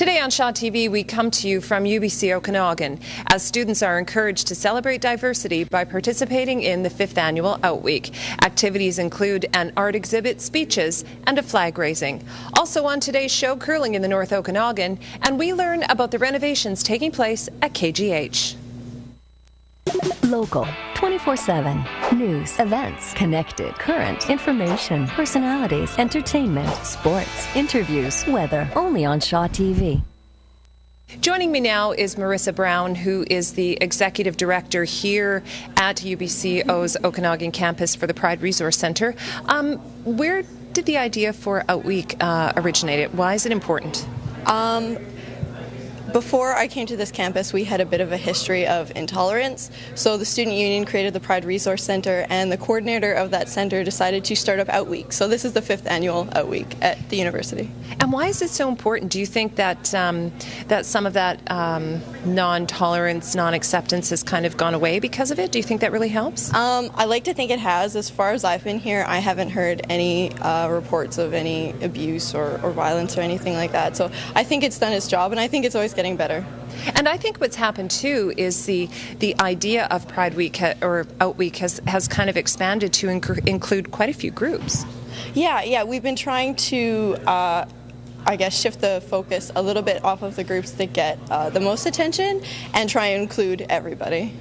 Today on Shaw TV, we come to you from UBC-Okanagan as students are encouraged to celebrate diversity by participating in the 5th annual OutWeek. Activities include an art exhibit, speeches, and a flag raising. Also on today's show, curling in the North Okanagan, and we learn about the renovations taking place at KGH. Local, 24/7. News, events, connected, current, information, personalities, entertainment, sports, interviews, weather, only on Shaw TV. Joining me now is Marissa Brown, who is the Executive Director here at UBC-O's Okanagan campus for the Pride Resource Centre. Where did the idea for OutWeek originate? Why is it important? Before I came to this campus, we had a bit of a history of intolerance. So the Student Union created the Pride Resource Center, and the coordinator of that center decided to start up OutWeek. So this is the 5th annual OutWeek at the university. And why is it so important? Do you think that that some of that non-tolerance, non-acceptance has kind of gone away because of it? Do you think that really helps? I like to think it has. As far as I've been here, I haven't heard any reports of any abuse or violence or anything like that. So I think it's done its job, and I think it's always getting better. And I think what's happened too is the idea of Pride Week or OutWeek has kind of expanded to include quite a few groups. Yeah, we've been trying to shift the focus a little bit off of the groups that get the most attention and try and include everybody.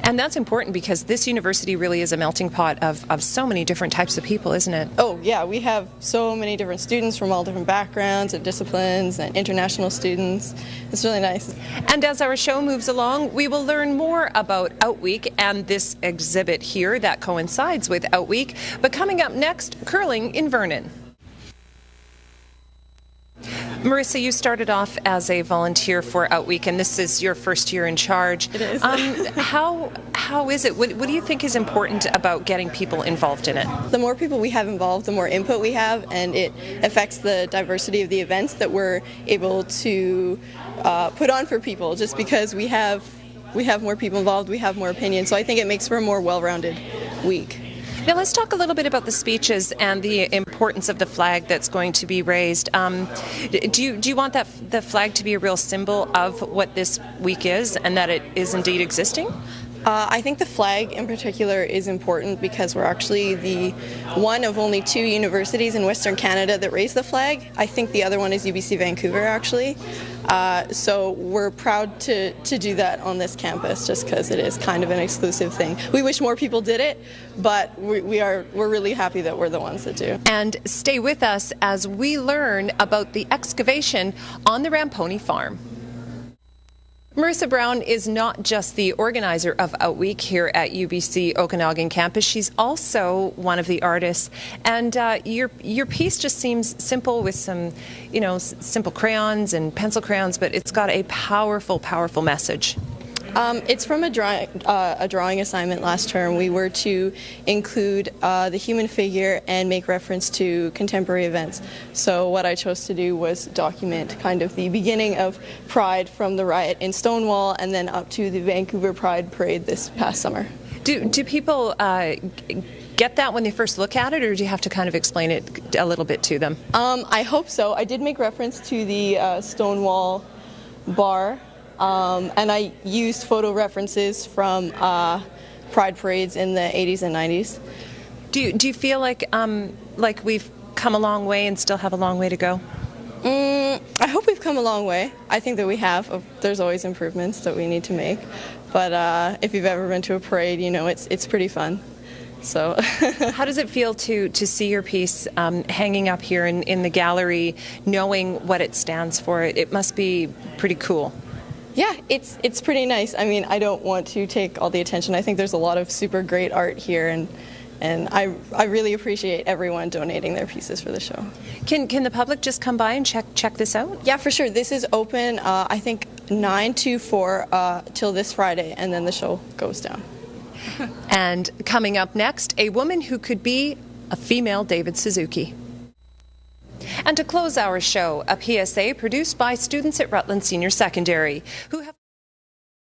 And that's important because this university really is a melting pot of so many different types of people, isn't it? Oh, yeah. We have so many different students from all different backgrounds and disciplines and international students. It's really nice. And as our show moves along, we will learn more about OutWeek and this exhibit here that coincides with OutWeek. But coming up next, curling in Vernon. Marissa, you started off as a volunteer for OutWeek, and this is your first year in charge. It is. How is it? What do you think is important about getting people involved in it? The more people we have involved, the more input we have, and it affects the diversity of the events that we're able to put on for people. Just because we have more people involved, we have more opinions. So I think it makes for a more well-rounded week. Now let's talk a little bit about the speeches and the importance of the flag that's going to be raised. Do you want the flag to be a real symbol of what this week is and that it is indeed existing? I think the flag in particular is important because we're actually the one of only 2 universities in Western Canada that raise the flag. I think the other one is UBC Vancouver, actually. So we're proud to do that on this campus just because it is kind of an exclusive thing. We wish more people did it, but we're really happy that we're the ones that do. And stay with us as we learn about the excavation on the Ramponi farm. Marissa Brown is not just the organizer of OutWeek here at UBC-Okanagan campus. She's also one of the artists. And your piece just seems simple with some, simple crayons and pencil crayons, but it's got a powerful, powerful message. It's from a drawing assignment last term. We were to include the human figure and make reference to contemporary events. So what I chose to do was document kind of the beginning of Pride from the riot in Stonewall and then up to the Vancouver Pride Parade this past summer. Do people get that when they first look at it, or do you have to kind of explain it a little bit to them? I hope so. I did make reference to the Stonewall bar. And I used photo references from Pride parades in the 80s and 90s. Do you feel like we've come a long way and still have a long way to go? I hope we've come a long way. I think that we have. There's always improvements that we need to make. But if you've ever been to a parade, it's pretty fun. So, how does it feel to see your piece hanging up here in the gallery, knowing what it stands for? It must be pretty cool. Yeah, it's pretty nice. I mean, I don't want to take all the attention. I think there's a lot of super great art here, and I really appreciate everyone donating their pieces for the show. Can the public just come by and check this out? Yeah, for sure. This is open, I think, 9 to 4 till this Friday, and then the show goes down. And coming up next, a woman who could be a female David Suzuki. And to close our show, a PSA produced by students at Rutland Senior Secondary who have